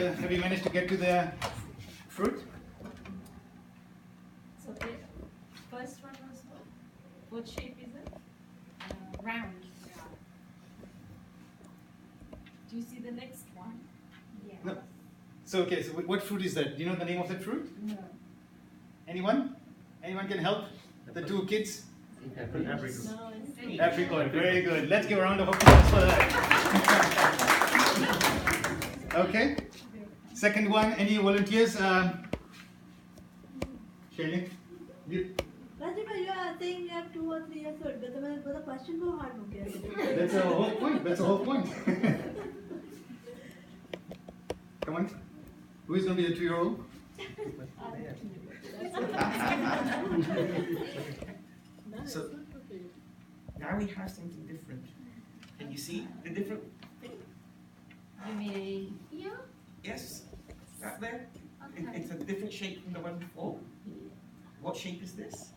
have you managed to get to the fruit? So the first one was what shape is it? Round. Yeah. Do you see the next one? Yeah. No. So okay, so what fruit is that? Do you know the name of that fruit? No. Anyone? Anyone can help? The two kids? Apricot. Apricot, very good. Let's give a round of applause for that. Okay. Second one, any volunteers? Shailin? Rajeev, you are saying you have 2 or 3 years old, but the question go hard. That's the whole point. That's the whole point. Come on. Who is going to be the 2-year-old? So now we have something different. Can you see the different thing? You mean here? Yes, that there. Okay. It's a different shape from the one before. What shape is this?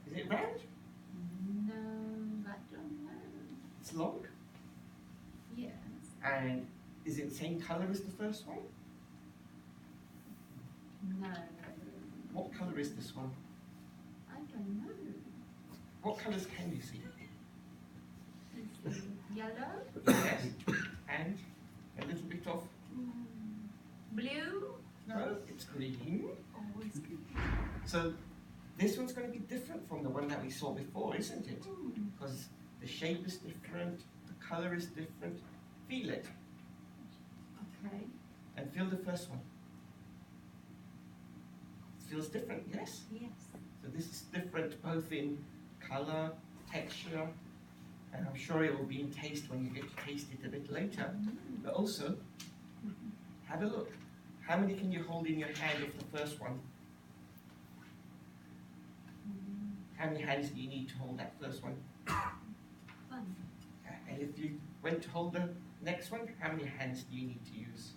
Is it round? No, I don't know. It's long. Yes. And is it the same color as the first one? No. What color is this one? I don't know. What colors can you see? It's yellow, Yes. And a little bit of blue. no, it's green. Oh, it's good. So this one's going to be different from the one that we saw before, isn't it? Because the shape is different, the color is different. Feel it Okay. and feel the first one. It feels different, yes? Yes. So this is different both in color, texture, and I'm sure it will be in taste when you get to taste it a bit later. But also, have a look. How many can you hold in your hand of the first one? How many hands do you need to hold that first one? Fun. And if you went to hold the next one, how many hands do you need to use?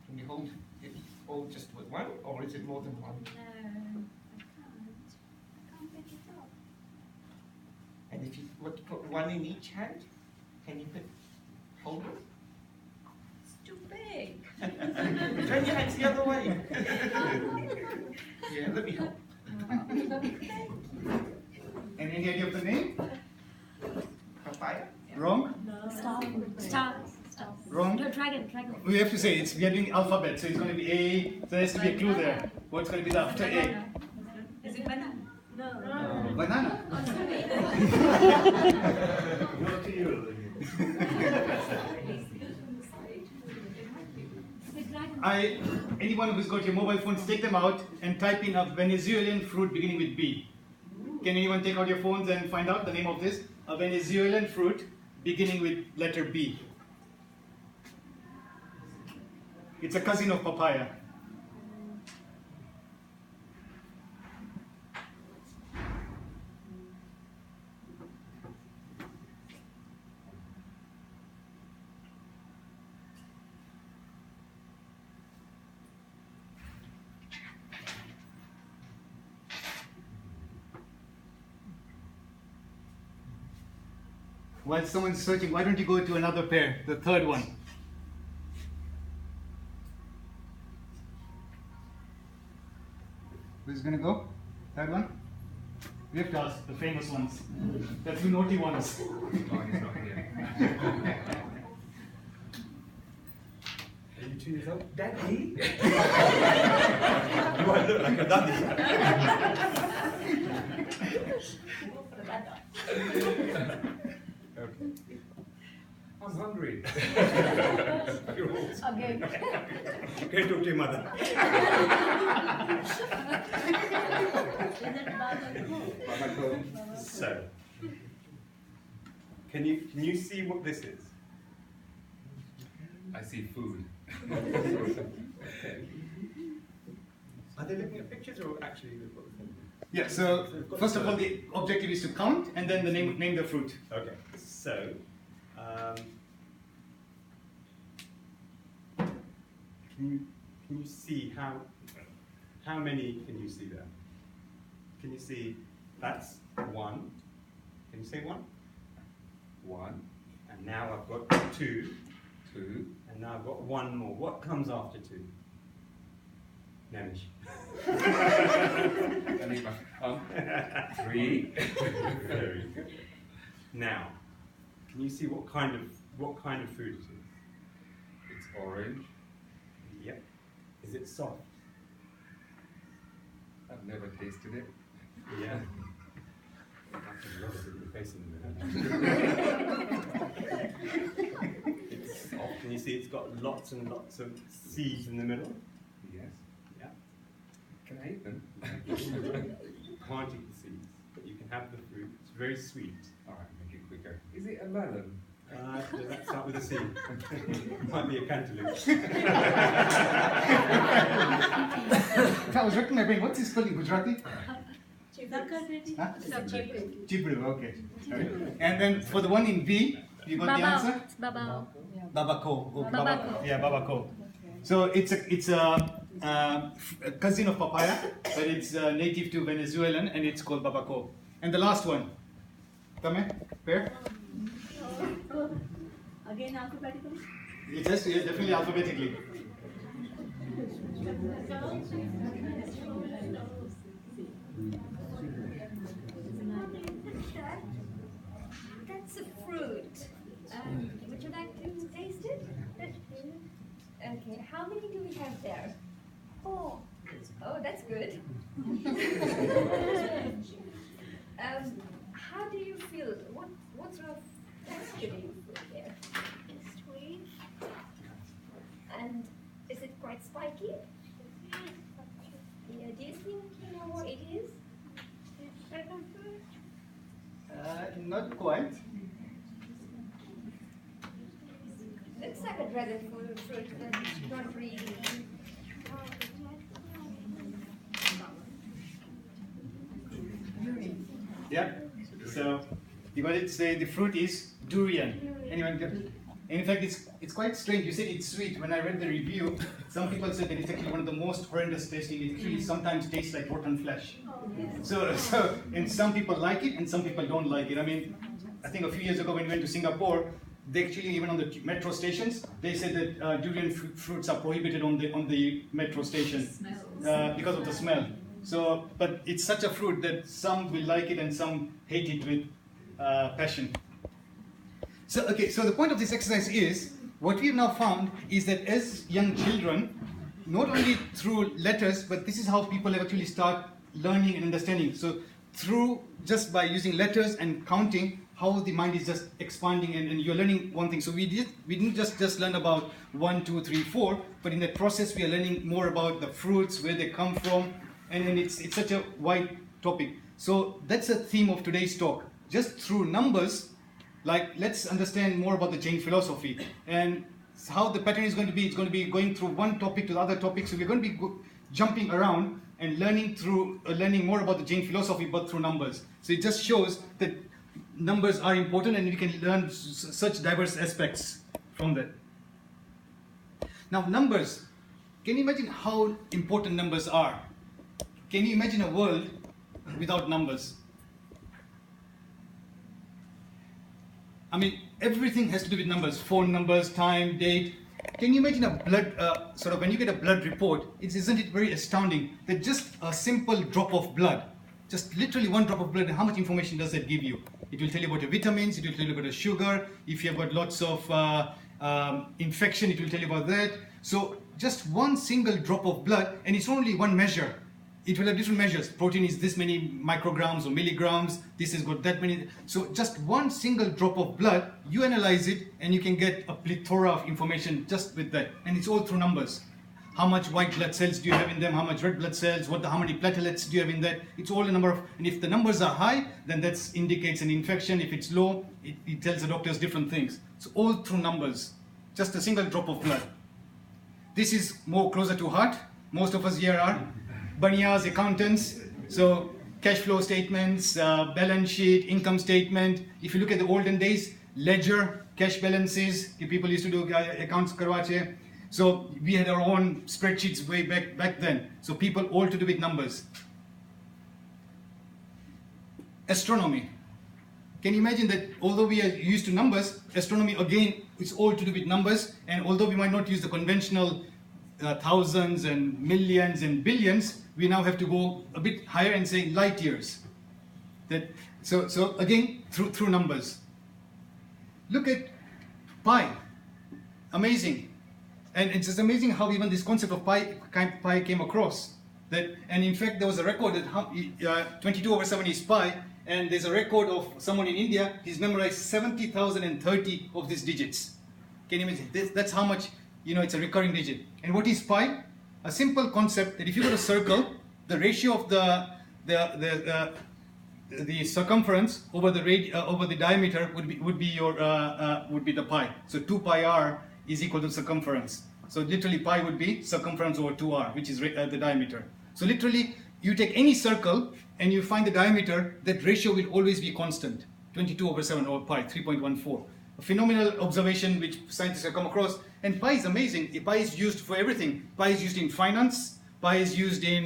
Can you hold it all just with one, or is it more than one? No, I can't. I can't pick it up. And if you were to put one in each hand, can you hold it? It's too big. Turn your hands the other way. Yeah, let me help. And any idea of the name? Papaya? Wrong? Stop. Wrong? No, dragon. We have to say we are doing alphabet, so it's going to be A. So there has to be a clue there. What's going to be after A? Is it banana? No. Banana. Not to you. Anyone who's got your mobile phones, take them out and type in a Venezuelan fruit beginning with B. Can anyone take out your phones and find out the name of this? A Venezuelan fruit beginning with letter B. It's a cousin of papaya. While someone's searching, why don't you go to another pair, the third one? Who's gonna go? Third one? We have to ask the famous ones, the two naughty ones. Are you 2 years old? Daddy? You might look like a daddy. Okay. I'm hungry. You're all... Okay. Go talk to your mother. So, can you see what this is? I see food. Are they looking at pictures or actually they've got the thing? Yeah, so first of all, the objective is to count and then name the fruit. Okay, so can you see how many can you see there? Can you see that's one? Can you say one? One, and now I've got two. 2. And now I've got one more. What comes after 2? Nemish. Anyway, 3. Very good. Now, can you see what kind of food it is? It's orange. Yep. Is it soft? I've never tasted it. Yeah. You're facing them. It's soft. Can you see it's got lots and lots of seeds in the middle? Yes. Yeah. Can I eat them? You can't eat the seeds, but you can have the fruit. It's very sweet. All right, make it quicker. Is it a melon? Does that start with a C? Might be a cantaloupe. I was racking my brain. What's his spelling? Gujarati? Huh? Chibru, okay. And then for the one in B, you got the answer? Babao. Babako. Oh, Babako. Yeah, babako. So it's a cousin of papaya, but it's native to Venezuelan, and it's called babako. And the last one, Tame, pair? Again alphabetically? It's just definitely alphabetically. That's a fruit. Would you like to taste it? Okay, how many do we have there? 4. Oh, that's good. How do you feel? What sort of texture do you feel there? It's sweet. And is it quite spiky? Yeah, do you think you know what it is? Dragon fruit? Not quite. Looks like a dragon fruit, but not really. Yeah. So you got it. Say the fruit is durian. Anyone get it? In fact, it's quite strange. You said it's sweet. When I read the review, some people said that it's actually one of the most horrendous tasting. It actually sometimes tastes like rotten flesh. So and some people like it and some people don't like it. I mean, I think a few years ago when we went to Singapore, they actually even on the metro stations, they said that durian fruits are prohibited on the metro station because of the smell. So, but it's such a fruit that some will like it and some hate it with passion. So, okay, so the point of this exercise is, what we have now found is that as young children, not only through letters, but this is how people have actually start learning and understanding. So, through just by using letters and counting, how the mind is just expanding and you're learning one thing. So we didn't just learn about 1, 2, 3, 4, but in that process we are learning more about the fruits, where they come from, and it's such a wide topic. So that's a theme of today's talk. Just through numbers, like let's understand more about the Jain philosophy and how the pattern is going to be. It's going to be going through one topic to the other topic. So we're going to be jumping around and learning more about the Jain philosophy, but through numbers. So it just shows that numbers are important and we can learn such diverse aspects from that. Now numbers, can you imagine how important numbers are? Can you imagine a world without numbers? I mean, everything has to do with numbers, phone numbers, time, date. Can you imagine a blood, when you get a blood report, isn't it very astounding that just a simple drop of blood, just literally one drop of blood, how much information does that give you? It will tell you about your vitamins, it will tell you about the sugar, if you've got lots of infection, it will tell you about that. So just one single drop of blood, and it's only one measure. It will have different measures. Protein is this many micrograms or milligrams, this has got that many. So just one single drop of blood, you analyze it and you can get a plethora of information just with that. And it's all through numbers. How much white blood cells do you have in them? How much red blood cells? How many platelets do you have in that? It's all a number of, and if the numbers are high, then that indicates an infection. If it's low, it tells the doctors different things. So all through numbers, just a single drop of blood. This is more closer to heart. Most of us here are Baniyas, accountants. So cash flow statements, balance sheet, income statement. If you look at the olden days, ledger, cash balances, people used to do accounts karwache. So we had our own spreadsheets way back then. So people all to do with numbers. Astronomy. Can you imagine that although we are used to numbers, astronomy again it's all to do with numbers, and although we might not use the conventional thousands and millions and billions, we now have to go a bit higher and say light years. So again, through numbers. Look at pi. Amazing. And it's just amazing how even this concept of pi came across. And in fact, there was a record that 22/7 is pi, and there's a record of someone in India, he's memorized 70,030 of these digits. Can you imagine? That's how much, it's a recurring digit. And what is pi? A simple concept that if you got a circle, the ratio of the circumference over the diameter would be the pi. So 2 pi r is equal to circumference. So literally pi would be circumference over 2r, which is the diameter. So literally you take any circle and you find the diameter, that ratio will always be constant, 22/7 or pi, 3.14. A phenomenal observation which scientists have come across. And pi is amazing. Pi is used for everything. Pi is used in finance, pi is used in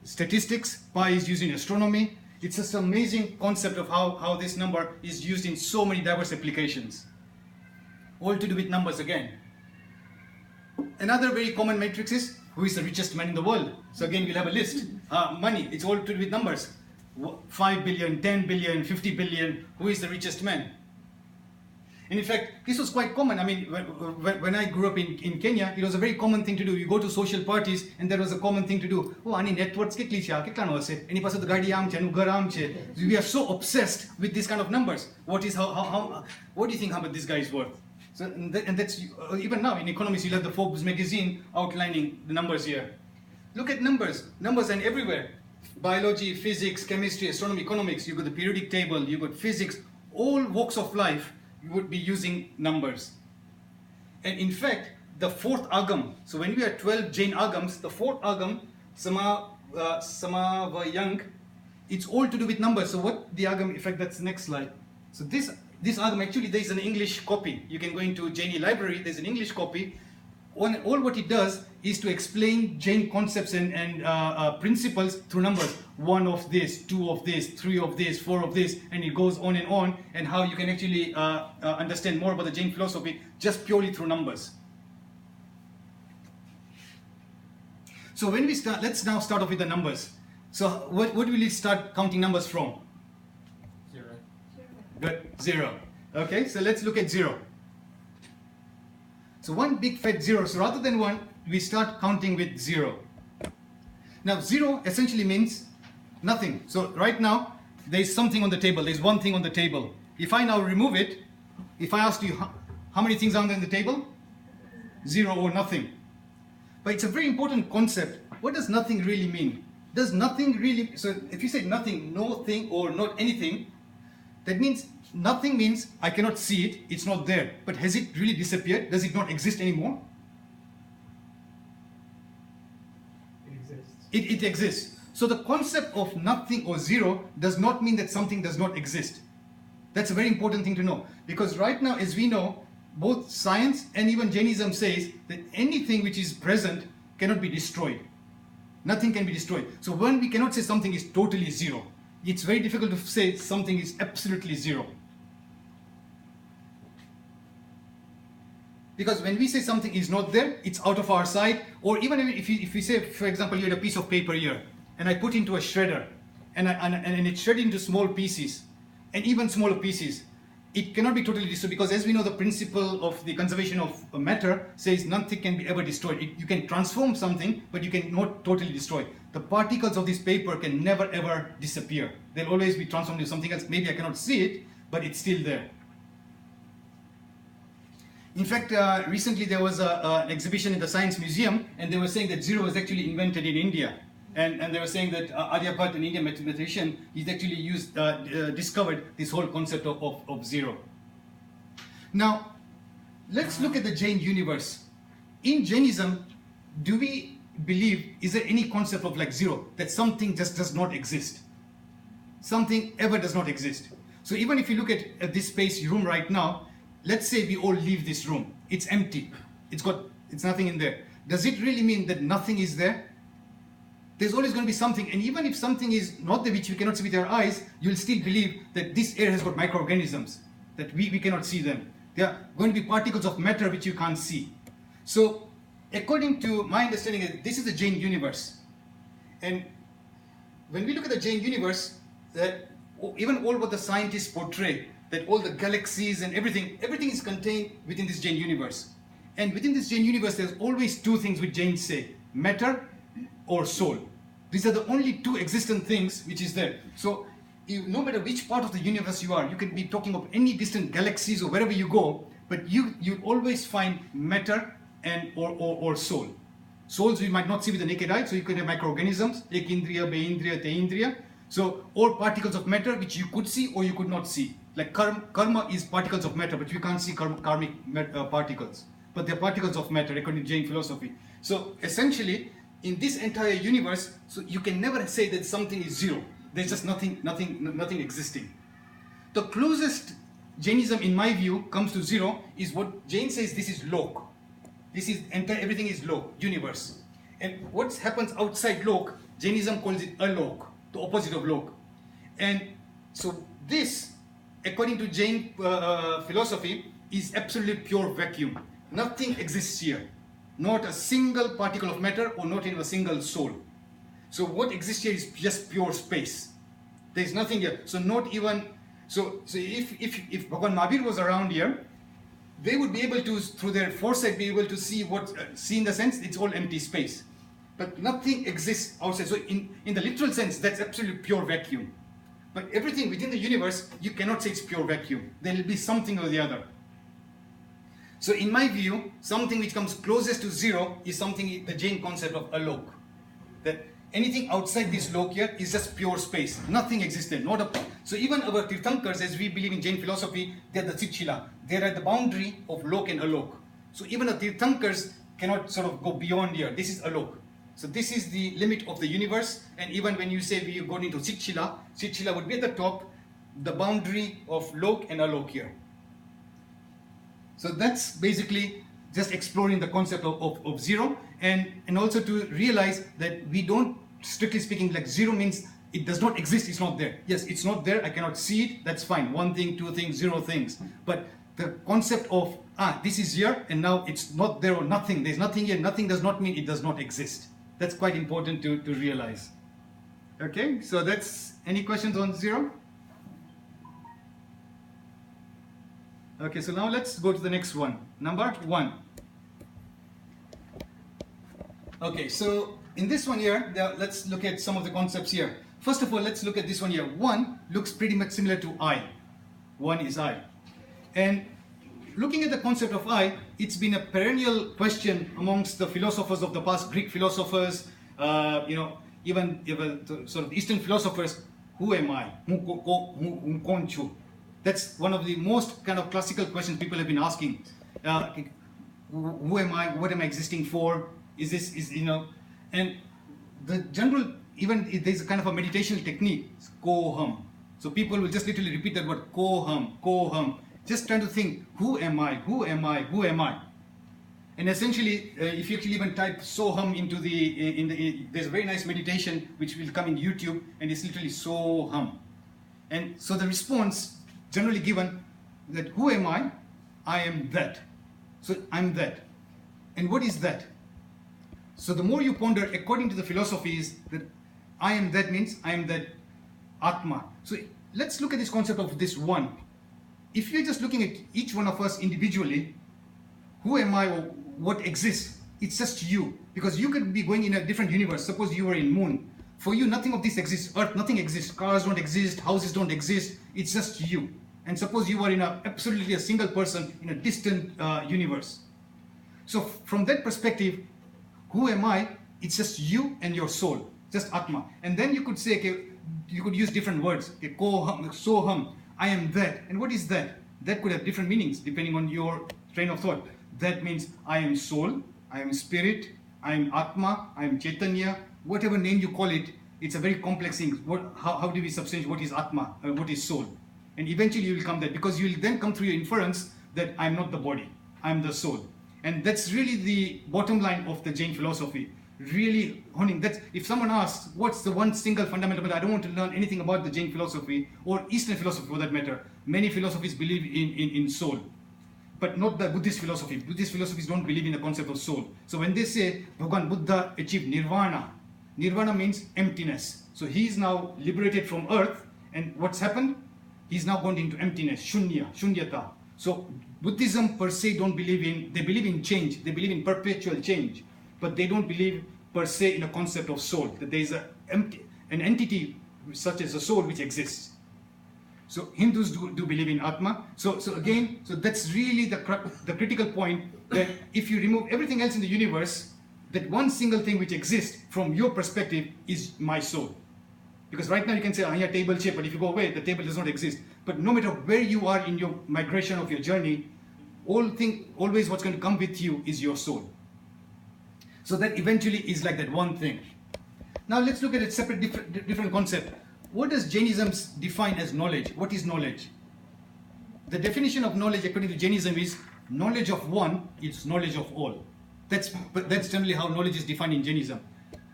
statistics, pi is used in astronomy. It's just an amazing concept of how this number is used in so many diverse applications. All to do with numbers again. Another very common matrix is who is the richest man in the world. So again, we'll have a list. Money, it's all to do with numbers. 5 billion, 10 billion, 50 billion, who is the richest man? And in fact, this was quite common. I mean, when I grew up in Kenya, it was a very common thing to do. You go to social parties and there was a common thing to do. Oh, any networks ke klisha, ke klano ase? Any paso to gadi am che, nu garam che. We are so obsessed with this kind of numbers. What do you think how much this guy is worth? So, and that's even now in economics, you have the Forbes magazine outlining the numbers here. Look at numbers and everywhere. Biology, physics, chemistry, astronomy, economics. You got the periodic table. You got physics. All walks of life, you would be using numbers. And in fact, the fourth agam. So when we are 12 Jain agams, the fourth agam, Samavayang, it's all to do with numbers. So what the agam? In fact, that's the next slide. So this agam, actually there is an English copy. You can go into Jaini library, there's an English copy. All what it does is to explain Jain concepts and principles through numbers. 1 of this, 2 of this, 3 of this, 4 of this, and it goes on, and how you can actually understand more about the Jain philosophy just purely through numbers. So when we start, let's now start off with the numbers. So what will we start counting numbers from? 0. Good, 0. Okay, so let's look at 0. So one big fat 0. So rather than 1, we start counting with 0. Now 0 essentially means nothing. So right now there's something on the table. There's one thing on the table. If I now remove it, if I ask you how many things are on the table? 0 or nothing. But it's a very important concept. What does nothing really mean? Does nothing really, so if you say nothing, no thing or not anything, that means nothing means I cannot see it, it's not there. But has it really disappeared? Does it not exist anymore? It exists. It exists. So the concept of nothing or 0 does not mean that something does not exist. That's a very important thing to know. Because right now, as we know, both science and even Jainism says that anything which is present cannot be destroyed. Nothing can be destroyed. So when we cannot say something is totally 0, it's very difficult to say something is absolutely 0. Because when we say something is not there, it's out of our sight. Or even if we say, for example, you had a piece of paper here, and I put into a shredder, and it's shredded into small pieces, and even smaller pieces, it cannot be totally destroyed, because as we know, the principle of the conservation of matter says nothing can be ever destroyed. You can transform something, but you cannot totally destroy. The particles of this paper can never ever disappear. They'll always be transformed into something else. Maybe I cannot see it, but it's still there. In fact, recently there was an exhibition in the Science Museum, and they were saying that 0 was actually invented in India. And they were saying that Aryabhat, an Indian mathematician, he's actually discovered this whole concept of 0. Now, let's look at the Jain universe. In Jainism, do we believe, is there any concept of like 0, that something just does not exist? Something ever does not exist. So even if you look at this space room right now, let's say we all leave this room. It's empty. It's nothing in there. Does it really mean that nothing is there? There's always going to be something, and even if something is not there which we cannot see with our eyes, you'll still believe that this air has got microorganisms, that we cannot see them. They are going to be particles of matter which you can't see. So according to my understanding, this is the Jain universe. And when we look at the Jain universe, that even all what the scientists portray, that all the galaxies and everything is contained within this Jain universe. And within this Jain universe, there's always two things which Jains say, matter or soul. These are the only two existent things which is there. So no matter which part of the universe you are, you can be talking of any distant galaxies or wherever you go, but you always find matter and or soul. Souls we might not see with the naked eye, so you could have microorganisms, ekindriya, beindriya, teindriya. So all particles of matter which you could see or you could not see. Like karma is particles of matter, but you can't see karmic particles. But they're particles of matter according to Jain philosophy. So essentially, in this entire universe, so you can never say that something is zero. There's just nothing existing. The closest Jainism, in my view, comes to zero is what Jain says. This is lok. This is everything is lok, universe. And what happens outside lok, Jainism calls it alok, the opposite of lok. And so this, according to Jain philosophy, is absolutely pure vacuum. Nothing exists here. Not a single particle of matter or not even a single soul. So what exists here is just pure space. There is nothing here. So not even, so if Bhagwan Mahavir was around here, they would be able to, through their foresight, be able to see see in the sense it's all empty space. But nothing exists outside. So in the literal sense, that's absolutely pure vacuum. But everything within the universe, you cannot say it's pure vacuum. There will be something or the other. So in my view, something which comes closest to zero is something, the Jain concept of alok. That anything outside this lok here is just pure space. Nothing existed. So even our Tirthankars, as we believe in Jain philosophy, they're the Chitchila. They're at the boundary of lok and alok. So even the Tirthankars cannot sort of go beyond here. This is alok. So this is the limit of the universe. And even when you say we go into Chitchila, Chitchila would be at the top, the boundary of lok and alok here. So that's basically just exploring the concept of zero, and also to realize that we don't, strictly speaking, like zero means it does not exist, it's not there. Yes, it's not there, I cannot see it, that's fine. One thing, two things, zero things. But the concept of, this is here and now it's not there or nothing, there's nothing here, nothing does not mean it does not exist. That's quite important to realize. Okay, so that's, any questions on zero? Okay, so now let's go to the next one. Number 1. Okay, so in this one here, let's look at some of the concepts here. First of all, let's look at this one here. 1 looks pretty much similar to I. 1 is I. And looking at the concept of I, it's been a perennial question amongst the philosophers of the past, Greek philosophers, even sort of Eastern philosophers. Who am I? That's one of the most kind of classical questions people have been asking. Who am I? What am I existing for? And the general, even there's a kind of a meditational technique, ko'ham. So people will just literally repeat that word, ko'ham, ko'ham, just trying to think, who am I? Who am I? Who am I? And essentially, if you actually even type soham into there's a very nice meditation which will come in YouTube, and it's literally soham. And so the response generally given that who am I? I am that. So I'm that. And what is that? So the more you ponder, according to the philosophies, that I am that means I am that Atma. So let's look at this concept of this one. If you're just looking at each one of us individually, who am I or what exists? It's just you. Because you could be going in a different universe. Suppose you were in moon. For you, nothing of this exists. Earth, nothing exists. Cars don't exist. Houses don't exist. It's just you. And suppose you are in absolutely a single person in a distant universe. So from that perspective, who am I? It's just you and your soul, just Atma. And then you could say, okay, you could use different words. Okay, ko'ham, soham, I am that. And what is that? That could have different meanings depending on your train of thought. That means I am soul, I am spirit, I am Atma, I am Chaitanya, whatever name you call it. It's a very complex thing. How do we substantiate what is Atma, what is soul? And eventually you will come there, because you will then come through your inference that I'm not the body, I'm the soul. And that's really the bottom line of the Jain philosophy. Really honing that. If someone asks, what's the one single fundamental, but I don't want to learn anything about the Jain philosophy or Eastern philosophy for that matter. Many philosophies believe in soul. but not the Buddhist philosophy. Buddhist philosophies don't believe in the concept of soul. So when they say Bhagavan Buddha achieved nirvana, nirvana means emptiness. So he is now liberated from earth, and what's happened? He's now gone into emptiness, shunyata. So Buddhism per se don't believe in, they believe in change, they believe in perpetual change, but they don't believe per se in a concept of soul, that there is an entity such as a soul which exists. So Hindus do believe in Atma. So again, so that's really the critical point, that if you remove everything else in the universe, that one single thing which exists from your perspective is my soul. Because right now you can say, oh, yeah, table shape, but if you go away, the table does not exist. But no matter where you are in your migration of your journey, always what's going to come with you is your soul. So that eventually is like that one thing. Now let's look at a separate, different concept. What does Jainism define as knowledge? What is knowledge? The definition of knowledge according to Jainism is knowledge of one is knowledge of all. That's generally how knowledge is defined in Jainism.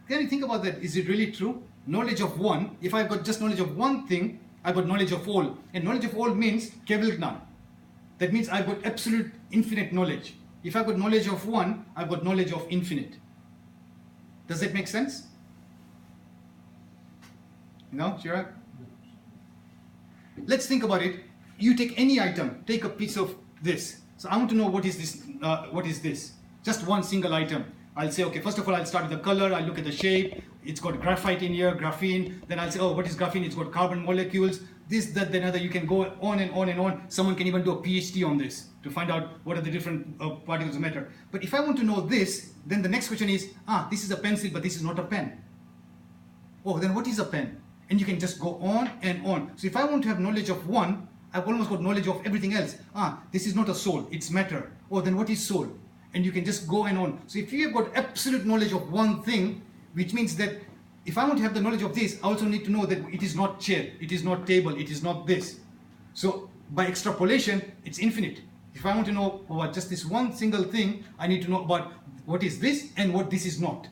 Can you think about that? Is it really true? Knowledge of one, if I've got just knowledge of one thing, I've got knowledge of all. And knowledge of all means keval gnan. That means I've got absolute infinite knowledge. If I've got knowledge of one, I've got knowledge of infinite. Does that make sense? No, Chirag? Let's think about it. You take any item, take a piece of this. So I want to know what is this, Just one single item. I'll say, okay, first of all, I'll start with the color, I'll look at the shape, it's got graphite in here, graphene, then I'll say, oh, what is graphene? It's got carbon molecules, this, that, then other, you can go on and on and on. Someone can even do a PhD on this to find out what are the different particles of matter. But if I want to know this, then the next question is, this is a pencil, but this is not a pen. Oh, then what is a pen? And you can just go on and on. So if I want to have knowledge of one, I've almost got knowledge of everything else. This is not a soul, it's matter. Oh, then what is soul? And you can just go and on. So if you have got absolute knowledge of one thing, which means that if I want to have the knowledge of this, I also need to know that it is not chair, it is not table, it is not this. So by extrapolation, it's infinite. If I want to know about just this one single thing, I need to know about what is this and what this is not.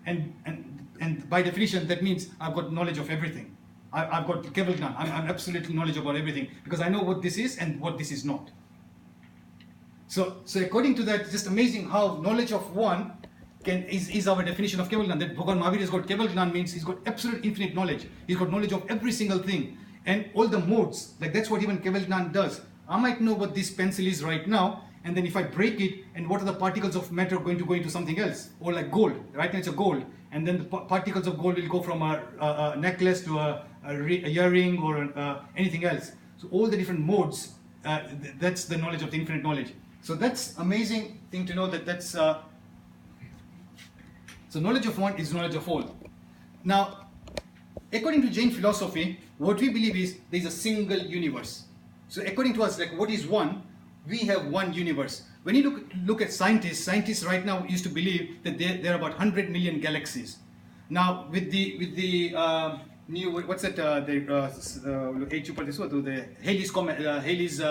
And by definition, that means I've got knowledge of everything. I've got keval gnan. I'm absolutely knowledgeable about everything because I know what this is and what this is not. So according to that, it's just amazing how knowledge of one is our definition of keval gnan. That Bhagavan Mahavir has got keval gnan means he's got absolute infinite knowledge. He's got knowledge of every single thing and all the modes. Like that's what even keval gnan does. I might know what this pencil is right now, and then if I break it, and what are the particles of matter going to go into something else? Or like gold. Right now it's a gold, and then the particles of gold will go from a necklace to a earring or anything else. So all the different modes. That's the knowledge of the infinite knowledge. So that's amazing thing to know that's. So knowledge of one is knowledge of all. Now, according to Jain philosophy, what we believe is there is a single universe. So according to us, like what is one? We have one universe. When you look at scientists right now used to believe that there are about 100 million galaxies. Now with the new what's that the Halley's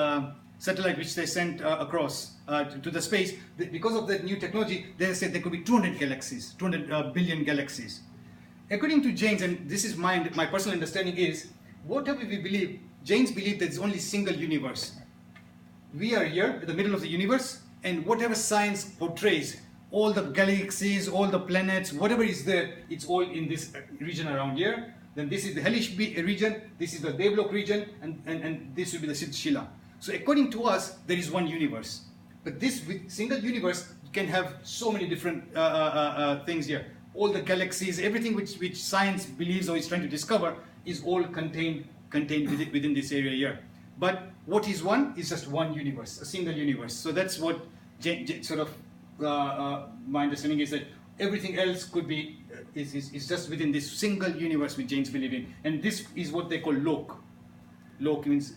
satellite which they sent across to the space, because of that new technology, they said there could be 200 galaxies, 200 billion galaxies. According to Jains, and this is my personal understanding is, whatever we believe, Jains believe that there's only single universe. We are here in the middle of the universe, and whatever science portrays, all the galaxies, all the planets, whatever is there, it's all in this region around here. Then this is the hellish region, this is the Devlok region, and this will be the Siddhshila. So according to us, there is one universe. But this single universe can have so many different things here. All the galaxies, everything which science believes or is trying to discover is all contained within this area here. But what is one is just one universe, a single universe. So that's what my understanding is, that everything else could be is just within this single universe which Jains believe in. And this is what they call lok. Lok means,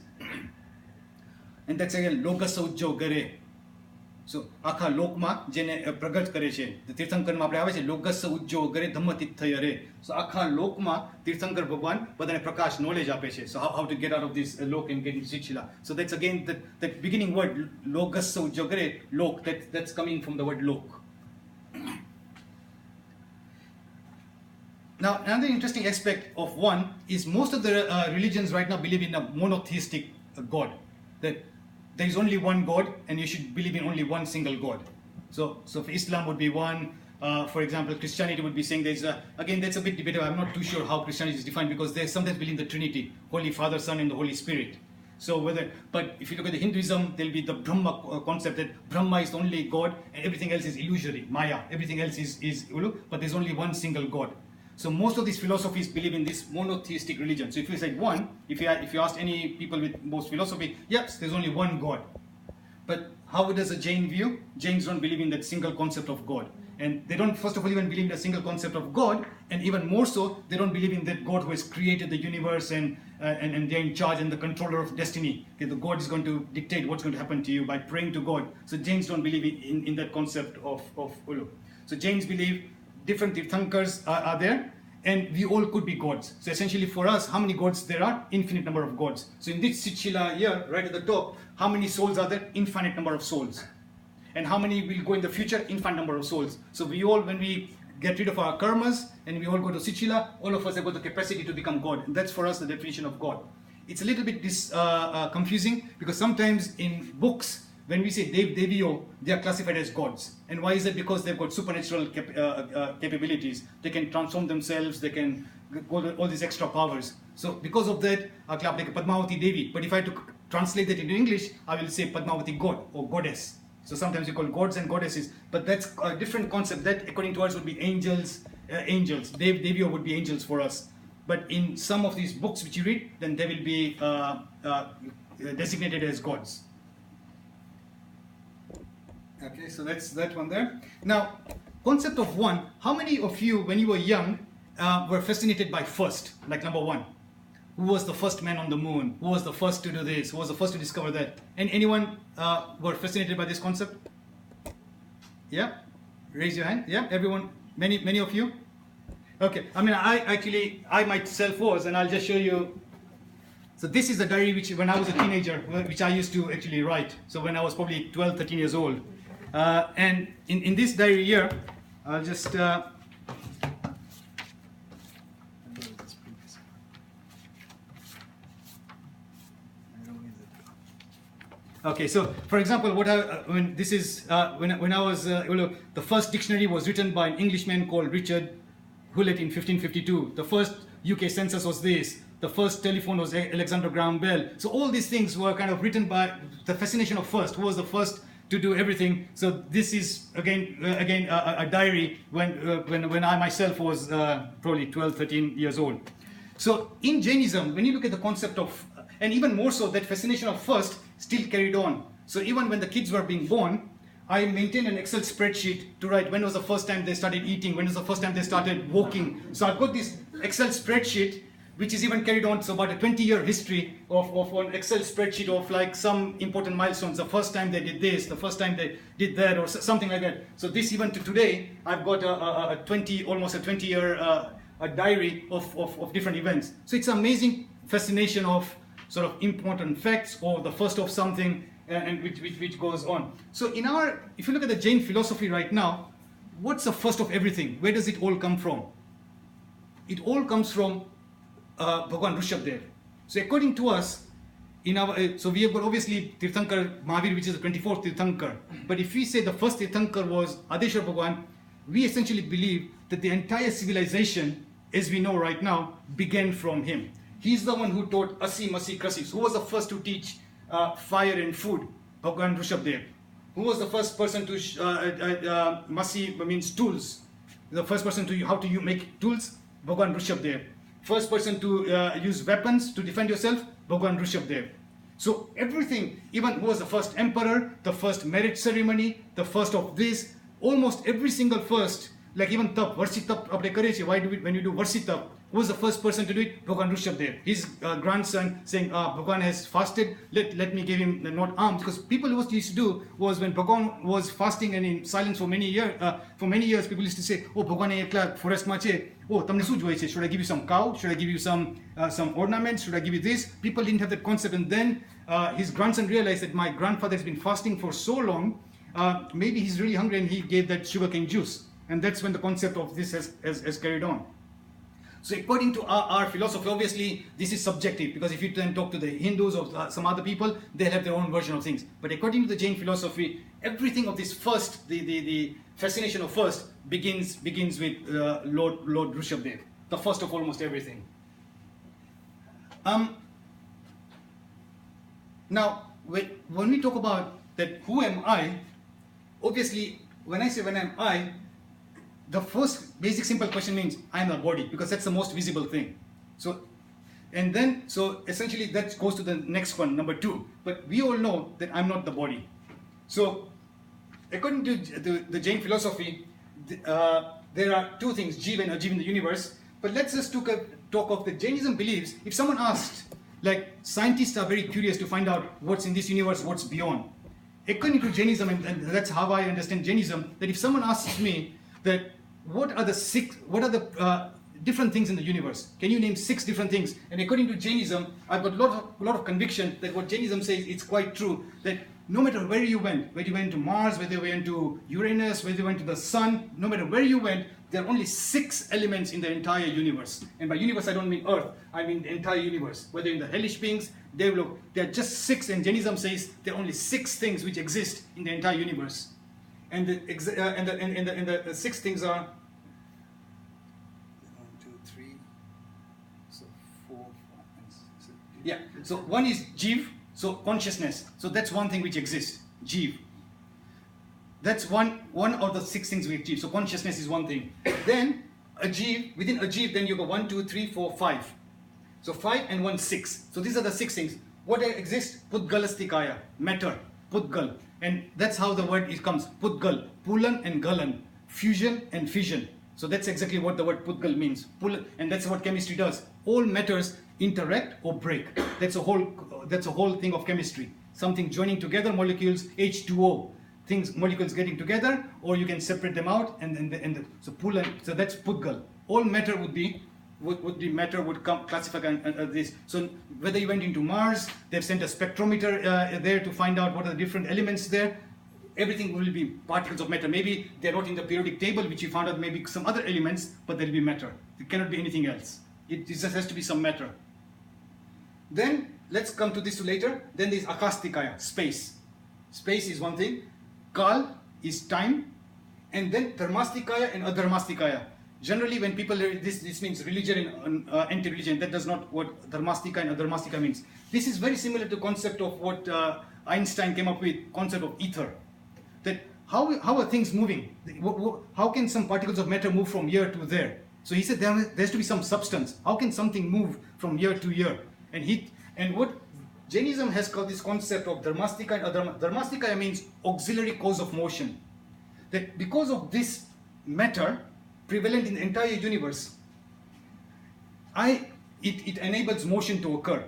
and that's again lokasaujo gare. So આખા લોકમાં જેને પ્રગટ કરે છે, તીર્થંકરમાં આપણે આવે છે locus ઉજ્જો કરે ધમ્મ તીર્થય રે. So આખા લોકમાં તીર્થંકર ભગવાન બધાને પ્રકાશ knowledge આપે છે. So how to get out of this lok and get into Siddhshila. So that's again that beginning word lokas ઉજ્જો કરે, lok, that's coming from the word lok. Now another interesting aspect of one is most of the religions right now believe in a monotheistic God. That there is only one God, and you should believe in only one single God. So for Islam would be one. For example, Christianity would be saying again, that's a bit debatable. I'm not too sure how Christianity is defined, because they sometimes believe in the Trinity, Holy Father, Son, and the Holy Spirit. But if you look at the Hinduism, there'll be the Brahma concept, that Brahma is the only God and everything else is illusory, Maya. Everything else is Ulu, but there's only one single God. So most of these philosophies believe in this monotheistic religion. So if you say one, if you ask any people with most philosophy, yes, there's only one God. But how does a Jain view? Jains don't believe in that single concept of God. And they don't, first of all, even believe in the single concept of God, and even more so, they don't believe in that God who has created the universe and they're in charge and the controller of destiny. Okay, the God is going to dictate what's going to happen to you by praying to God. So Jains don't believe in that concept of Ulu. So Jains believe different Tirthankars are there, and we all could be gods. So essentially for us, how many gods there are? Infinite number of gods. So in this Sitshila here, right at the top, how many souls are there? Infinite number of souls. And how many will go in the future? Infinite number of souls. So we all, when we get rid of our karmas and we all go to Sitshila, all of us have got the capacity to become God. And that's for us the definition of God. It's a little bit confusing, because sometimes in books, when we say Dev Deviyo, they are classified as gods. And why is that? Because they've got supernatural capabilities. They can transform themselves, they can go all these extra powers. So because of that, like Padmavati Devi. But if I had to translate that into English, I will say Padmavati God or goddess. So sometimes we call gods and goddesses, but that's a different concept. That, according to us, would be angels. Angels. Deviyo would be angels for us. But in some of these books which you read, then they will be designated as gods. Okay, so that's that one there. Now, concept of one. How many of you, when you were young, were fascinated by first, like number one? Who was the first man on the moon? Who was the first to do this? Who was the first to discover that? And anyone were fascinated by this concept? Yeah? Raise your hand. Yeah? Everyone? Many of you? Okay. I mean, I myself was, and I'll just show you. So this is a diary which, when I was a teenager, which I used to actually write. So when I was probably 12, 13 years old. And in this diary here, I'll just... Okay, so for example, when I was the first dictionary was written by an Englishman called Richard Hewlett in 1552. The first UK census was this. The first telephone was Alexander Graham Bell. So all these things were kind of written by the fascination of first. Who was the first to do everything? So this is again a diary when I myself was probably 12, 13 years old. So in Jainism, when you look at the concept of, and even more so, that fascination of first still carried on. So even when the kids were being born, I maintained an Excel spreadsheet to write when was the first time they started eating, when was the first time they started walking. So I've got this Excel spreadsheet, which is even carried on. So about a 20-year history of an Excel spreadsheet of like some important milestones. The first time they did this, the first time they did that, or something like that. So this, even to today, I've got almost a 20-year a diary of different events. So it's amazing fascination of sort of important facts, or the first of something, and which goes on. So if you look at the Jain philosophy right now, what's the first of everything? Where does it all come from? It all comes from Bhagwan Rishabdev. So according to us, so we have got obviously Tirthankar Mahavir, which is the 24th Tirthankar. But if we say the first Tirthankar was Adeshwar Bhagwan, we essentially believe that the entire civilization, as we know right now, began from him. He's the one who taught Asi, Masi, Krasi. So who was the first to teach fire and food? Bhagwan Rishabdev. Who was the first person to Masi means tools? The first person to how to make tools? Bhagwan Rishabdev. First person to use weapons to defend yourself? Bhagwan Rishabdev. So everything, even who was the first emperor, the first marriage ceremony, the first of this, almost every single first, like even tap, Varsi tap, why do it when you do Varsi tap? Who was the first person to do it? Bhagwan Rishabdev. His grandson saying, Bhagwan has fasted, let me give him not arms. Because people what used to do was, when Bhagwan was fasting and in silence for many years, people used to say, oh, Bhagwan ekla forest mache, oh, tamne su joy che, should I give you some cow? Should I give you some ornaments? Should I give you this? People didn't have that concept. And then his grandson realized that my grandfather has been fasting for so long, maybe he's really hungry, and he gave that sugarcane juice. And that's when the concept of this has carried on. So according to our philosophy, obviously this is subjective, because if you then talk to the Hindus or some other people, they have their own version of things. But according to the Jain philosophy, everything of this first, the fascination of first, begins with Lord Rishabdev, the first of almost everything. Now, when we talk about that, who am I? Obviously, when I say when am I, the first basic simple question means I am the body, because that's the most visible thing. So essentially that goes to the next one, number 2. But we all know that I'm not the body. So according to the Jain philosophy, there are 2 things, Jiva and Ajiva in the universe. But let's just talk of the Jainism believes, if someone asked, like scientists are very curious to find out what's in this universe, what's beyond. According to Jainism, and that's how I understand Jainism, that if someone asks me that what are the different things in the universe, can you name 6 different things? And according to Jainism, I've got a lot of conviction that what Jainism says, it's quite true, that no matter where you went to Mars, whether you went to Uranus, whether you went to the sun, no matter where you went, there are only 6 elements in the entire universe. And by universe, I don't mean Earth, I mean the entire universe. Whether in the hellish beings, there are just 6, and Jainism says there are only 6 things which exist in the entire universe. And the 6 things are 1, 2, 3, so 4, 5, and 6. Yeah. So one is Jiv, so consciousness. So that's one thing which exists, Jiv. That's one of the 6 things we achieve. So consciousness is one thing. Then Ajiv, within Ajiv, then you go 1, 2, 3, 4, 5. So 5 and 1, 6. So these are the 6 things. What exists? Pudgalastikaya, matter, Pudgal. And that's how the word comes. Pudgal, Pulan and Galan, fusion and fission. So that's exactly what the word Pudgal means. And that's what chemistry does. All matters interact or break. That's a whole thing of chemistry. Something joining together, molecules, H2O. Molecules getting together, or you can separate them out, so that's Pudgal. All matter would be matter would come classify this. So whether you went into Mars, they've sent a spectrometer there to find out what are the different elements there. Everything will be particles of matter. Maybe they're not in the periodic table, which you found out maybe some other elements, but there'll be matter. It cannot be anything else. It just has to be some matter. Then let's come to this later. Then there's Akastikaya, space. Space is one thing. Kal is time, and then Dharmastikaya and Adharmastikaya. Generally, when people this means religion and anti-religion, that does not what Dharmastika and Adharmastika means. This is very similar to concept of what Einstein came up with, concept of ether. That how are things moving? How can some particles of matter move from here to there? So he said there has to be some substance. How can something move from here to here? And what Jainism has called this concept of Dharmastika and Adharmastika. Dharmastika means auxiliary cause of motion. That because of this matter prevalent in the entire universe, it enables motion to occur.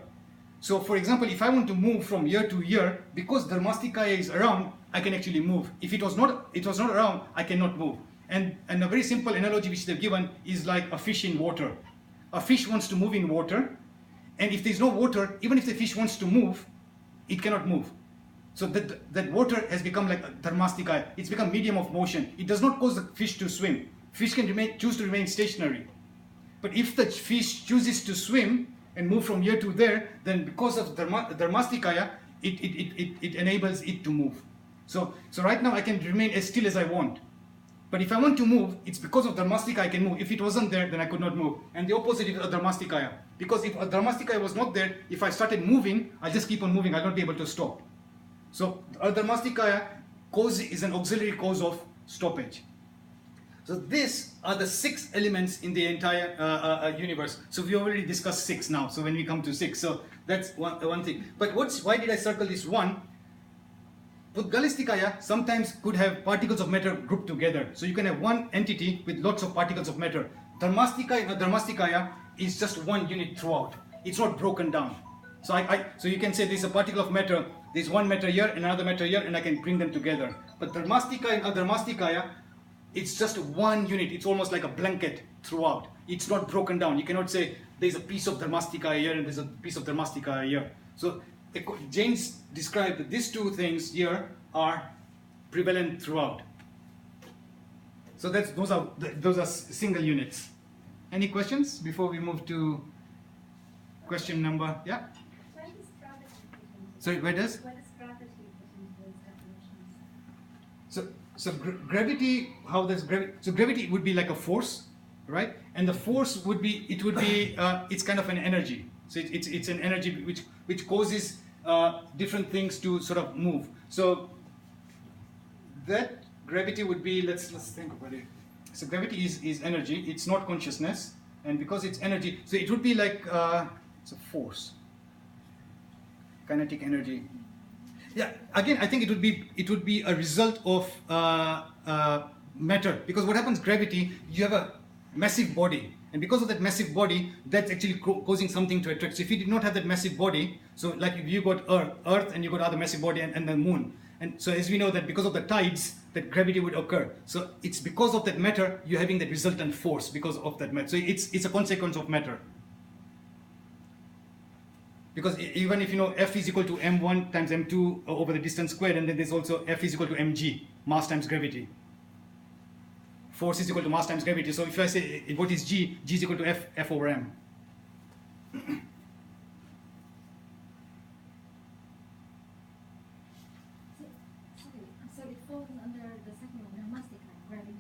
So for example, if I want to move from here to here, because Dharmastika is around, I can actually move. If it was not around, I cannot move. And a very simple analogy which they've given is like a fish in water. A fish wants to move in water, and if there's no water, even if the fish wants to move, it cannot move. So that water has become like a Dharmastika. It's become medium of motion. It does not cause the fish to swim. Fish can choose to remain stationary. But if the fish chooses to swim and move from here to there, then because of Dharmastika, it enables it to move. So right now I can remain as still as I want. But if I want to move, it's because of Dharmastika I can move. If it wasn't there, then I could not move. And the opposite is Adharmastika. Because if Adharmastika was not there, if I started moving, I'll just keep on moving. I'll not be able to stop. So Adharmastika cause is an auxiliary cause of stoppage. So these are the 6 elements in the entire universe. So we already discussed 6 now. So when we come to 6, so that's one thing. But why did I circle this one? Pudgalistikaya sometimes could have particles of matter grouped together. So you can have one entity with lots of particles of matter. Dharmastika and Adharmastikaya is just one unit throughout. It's not broken down. So you can say there's a particle of matter, there's one matter here and another matter here, and I can bring them together. But Dharmastika and Adharmastikaya, it's just one unit. It's almost like a blanket throughout. It's not broken down. You cannot say there's a piece of Dharmastika here and there's a piece of Dharmastika here. So Jains described that these 2 things here are prevalent throughout. So those are single units. Any questions before we move to question number? Yeah. Where does gravity fit into Sorry, where does? Where does gravity fit into those definitions? So gravity, how does gravity? So gravity would be like a force, right? And the force would be, it's kind of an energy. So it's an energy which causes different things to sort of move. So that gravity would be, let's think about it. So gravity is energy. It's not consciousness, and because it's energy, so it would be like it's a force, kinetic energy. Yeah, again, I think it would be a result of matter, because what happens, gravity, you have a massive body, and because of that massive body, that's actually causing something to attract. So if you did not have that massive body, so like if you got Earth and you got other massive body and the moon, and so as we know that because of the tides, that gravity would occur. So it's because of that matter you're having that resultant force because of that matter. So it's a consequence of matter. Because even if you know F is equal to m1 times m2 over the distance squared, and then there's also F is equal to mg, mass times gravity. Force is equal to mass times gravity. So if I say what is G, G is equal to F over m. So it falls under the second one, Dharmastika, gravity.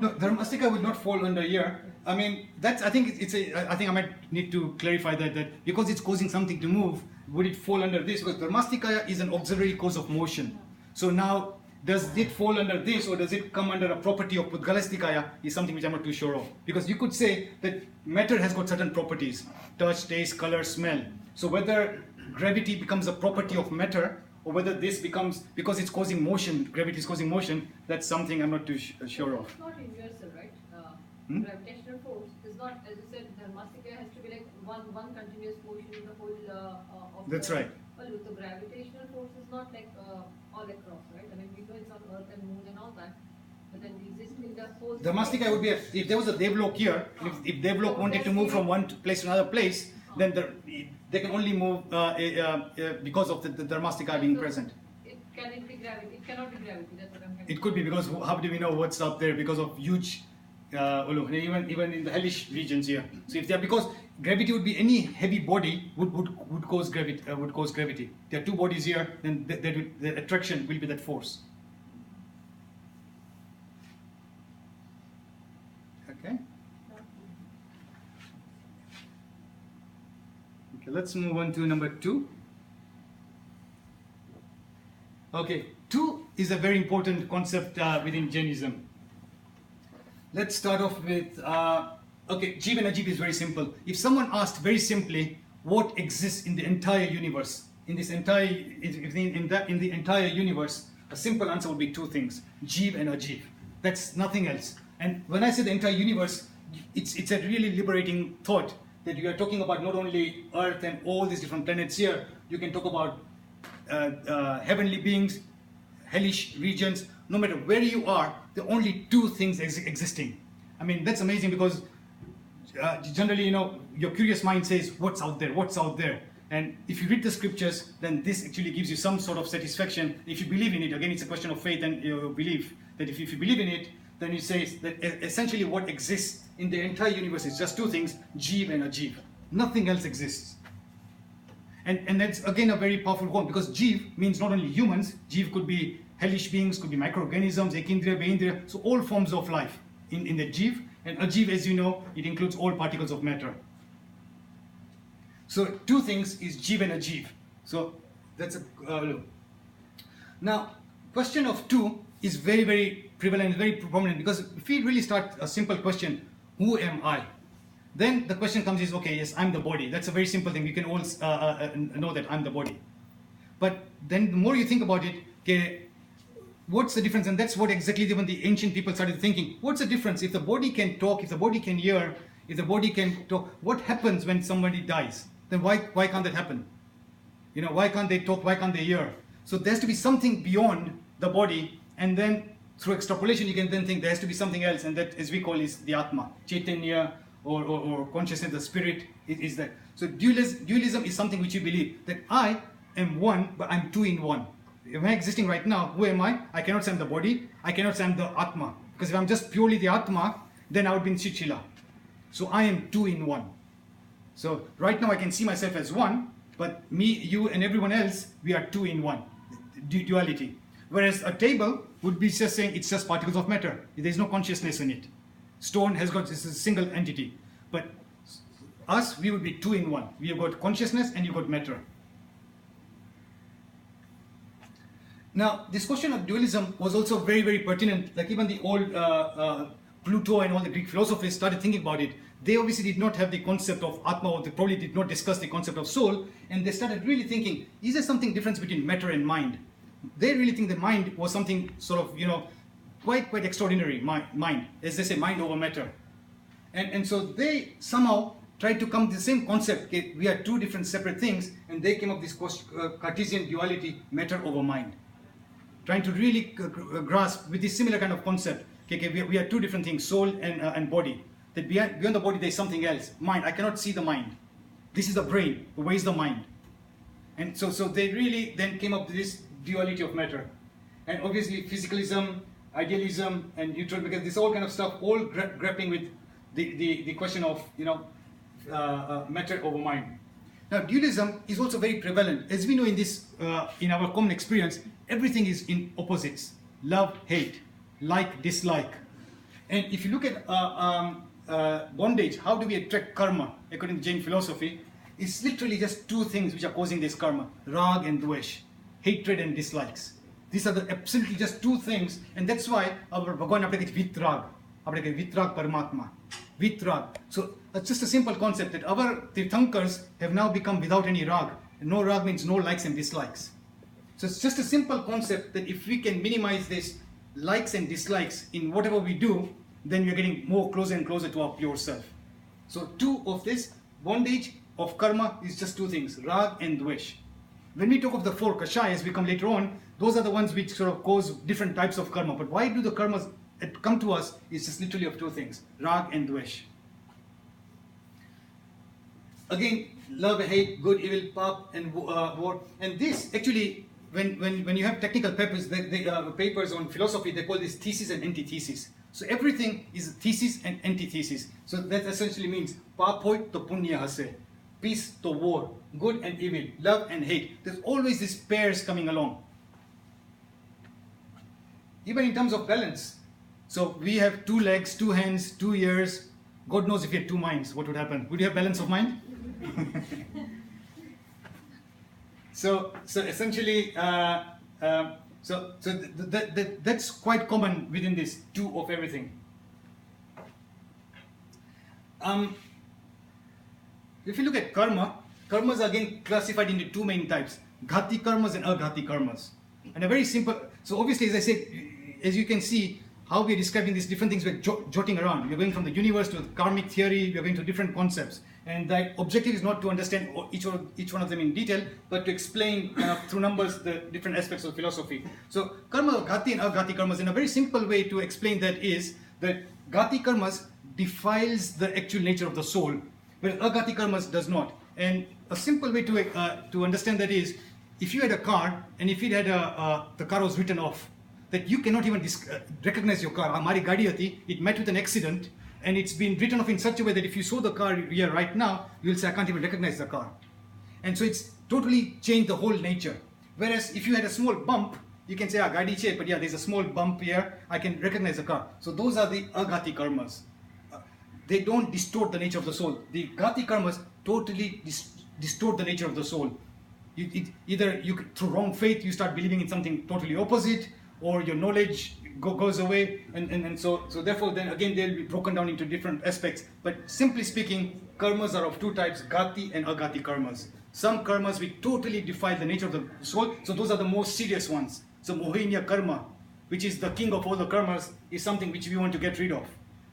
No, Dharmastika would not fall under here. I mean, I think I might need to clarify that because it's causing something to move, would it fall under this? Because Dharmastika is an auxiliary cause of motion. So now, does it fall under this, or does it come under a property of Pudgalastikaya, is something which I'm not too sure of. Because you could say that matter has got certain properties: touch, taste, color, smell. So whether gravity becomes a property of matter, or whether this becomes, because it's causing motion, gravity is causing motion, that's something I'm not too sure of. It's not universal, right? Gravitational force is not, as you said, Dharmastika has to be like one continuous motion in the whole of That's the right. balloon. The gravitational force is not like all across, right? I mean, we know it's on Earth and Moon and all that, but then it exists in the whole. Dharmastika would be, if there was a Devlok here, if Devlok wanted to move from one place to another place, then they can only move because of the Dharmastika being present. Can it be gravity? It cannot be gravity. That's what I'm trying It could be, because how do we know what's up there because of huge, even in the hellish regions here. So if they are, because gravity would be any heavy body would cause gravity. There are two bodies here, then the attraction will be that force. Okay. Okay, let's move on to number 2. Okay, 2 is a very important concept within Jainism. Let's start off with, okay, Jeev and Ajeev is very simple. If someone asked very simply what exists in the entire universe, in the entire universe, a simple answer would be 2 things: Jeev and Ajeev. That's nothing else. And when I say the entire universe, it's a really liberating thought that you are talking about not only Earth and all these different planets here. You can talk about heavenly beings, hellish regions. No matter where you are, there are only 2 things existing. I mean, that's amazing, because generally, your curious mind says, what's out there, what's out there? And if you read the scriptures, then this actually gives you some sort of satisfaction. If you believe in it, again, it's a question of faith and your belief, that if you believe in it, then it says that essentially what exists in the entire universe is just 2 things: Jeev and Ajeev. Nothing else exists. And that's again a very powerful one, because Jeev means not only humans. Jeev could be hellish beings, could be microorganisms, ekindriya, beindriya, so all forms of life in the Jeev. And Ajeev, as you know, it includes all particles of matter. So 2 things is Jeev and Ajeev. So that's a now question of 2 is very, very prevalent, very prominent, because if we really start a simple question, who am I? Then the question comes is, okay, yes, I'm the body. That's a very simple thing. You can all know that I'm the body. But then the more you think about it, okay, what's the difference? And that's what exactly even the ancient people started thinking. What's the difference? If the body can talk, if the body can hear, if the body can talk, what happens when somebody dies? Then why can't that happen? Why can't they talk? Why can't they hear? So there has to be something beyond the body, and then through extrapolation you can then think there has to be something else, and that, as we call, is the Atma, Chaitanya, or consciousness, the spirit is that. So dualism is something which you believe that I am one, but I'm 2 in 1. Am I existing right now? Who am I? I cannot say I'm the body. I cannot say I'm the Atma. Because if I'm just purely the Atma, then I would be in Shichila. So I am two in one. So right now I can see myself as one, but me, you, and everyone else, we are two in one, duality. Whereas a table would be just saying it's just particles of matter. There's no consciousness in it. Stone has got this single entity. But us, we would be two in one. We have got consciousness and you've got matter. Now, this question of dualism was also very, very pertinent. Like even the old Pluto and all the Greek philosophers started thinking about it. They obviously did not have the concept of Atma, or they probably did not discuss the concept of soul. And they started really thinking, is there something difference between matter and mind? They really think the mind was something sort of, quite extraordinary, mind. As they say, mind over matter. And so they somehow tried to come to the same concept. Okay, we are two different separate things. And they came up with this Cartesian duality, matter over mind. Trying to really grasp with this similar kind of concept. Okay, we are two different things, soul and body. That beyond the body there is something else. Mind, I cannot see the mind. This is the brain, where is the mind? And so they really then came up with this duality of matter. And obviously physicalism, idealism, and neutral, because this all kind of stuff, all grappling with the question of matter over mind. Now dualism is also very prevalent. As we know in this, in our common experience, everything is in opposites. Love, hate, like, dislike. And if you look at bondage, how do we attract karma, according to Jain philosophy, it's literally just two things which are causing this karma. Rag and dvesh, hatred and dislikes. These are the absolutely just two things, and that's why our Bhagavan apne vitrag, vitrag paramatma, vitrag. So that's just a simple concept that our Tirthankars have now become without any rag. And no rag means no likes and dislikes. So it's just a simple concept that if we can minimize this likes and dislikes in whatever we do, then we're getting more closer and closer to our pure self. So two of this bondage of karma is just two things, rag and dvesh. When we talk of the four kashayas, we come later on, those are the ones which sort of cause different types of karma. But why do the karmas come to us? It's just literally of two things, rag and dvesh. Again, love, hate, good, evil, pap, and war. And this actually, when you have technical papers, papers on philosophy, they call this thesis and antithesis. So everything is thesis and antithesis. So that essentially means pap hoy to punya hase, peace to war, good and evil, love and hate. There's always these pairs coming along. Even in terms of balance. So we have two legs, two hands, 2 ears. God knows if you had two minds, what would happen? Would you have balance of mind? So essentially, that's quite common within this two of everything. If you look at karma, karmas are again classified into two main types: ghati karmas and aghati karmas. And a very simple. So obviously, as I said, as you can see, how we are describing these different things, we're jotting around. We're going from the universe to karmic theory. We're going to different concepts. And the objective is not to understand each one of them in detail, but to explain through numbers the different aspects of philosophy. So karma, ghati and aghati karmas, in a very simple way to explain that is that ghati karmas defiles the actual nature of the soul, whereas aghati karmas does not. And a simple way to understand that is, if you had a car and if it had the car was written off, that you cannot even recognize your car. Hamari gadi hati, it met with an accident, and it's been written off in such a way that if you saw the car here right now, you'll say, I can't even recognize the car. And so it's totally changed the whole nature. Whereas if you had a small bump, you can say, gadi che, but yeah, there's a small bump here, I can recognize the car. So those are the aghati karmas. They don't distort the nature of the soul. The ghati karmas totally distort the nature of the soul. Either through wrong faith, you start believing in something totally opposite, or your knowledge goes away, and so therefore then again they'll be broken down into different aspects. But simply speaking, karmas are of two types, ghati and aghati karmas. Some karmas which totally defile the nature of the soul, so those are the most serious ones. So mohinya karma, which is the king of all the karmas, is something which we want to get rid of.